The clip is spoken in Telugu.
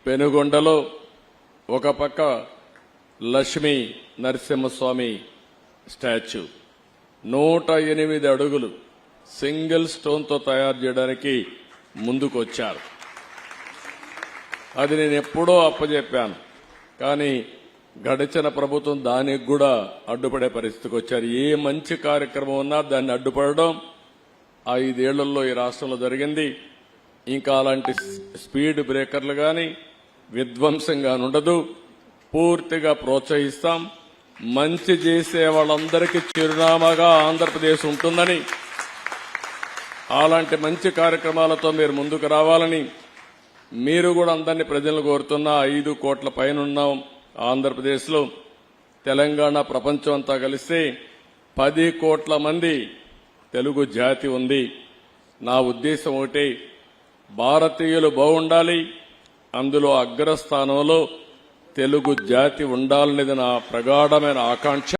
పెనుగొండలో ఒక పక్క లక్ష్మీ నరసింహస్వామి స్టాచ్యూ 108 అడుగులు సింగిల్ స్టోన్తో తయారు చేయడానికి ముందుకొచ్చారు. అది నేను ఎప్పుడో అప్పచెప్పాను. కానీ గడిచిన ప్రభుత్వం దానికి కూడా అడ్డుపడే పరిస్థితికి వచ్చారు. ఏ మంచి కార్యక్రమం ఉన్నా దాన్ని అడ్డుపడడం 5 ఏళ్లలో ఈ రాష్ట్రంలో జరిగింది. ఇంకా అలాంటి స్పీడ్ బ్రేకర్లు గాని విధ్వంసంగా ఉండదు. పూర్తిగా ప్రోత్సహిస్తాం. మంచి చేసే వాళ్ళందరికీ చిరునామాగా ఆంధ్రప్రదేశ్ ఉంటుందని, అలాంటి మంచి కార్యక్రమాలతో మీరు ముందుకు రావాలని మీరు కూడా అందరినీ ప్రజలను కోరుతున్నా. 5 కోట్ల పైన ఉన్నాం ఆంధ్రప్రదేశ్లో. తెలంగాణ ప్రపంచం అంతా కలిస్తే 10 కోట్ల మంది తెలుగు జాతి ఉంది. నా ఉద్దేశం ఒకటి, భారతీయులు బాగుండాలి, అందులో అగ్రస్థానంలో తెలుగు జాతి ఉండాలనేది నా ప్రగాఢమైన ఆకాంక్ష.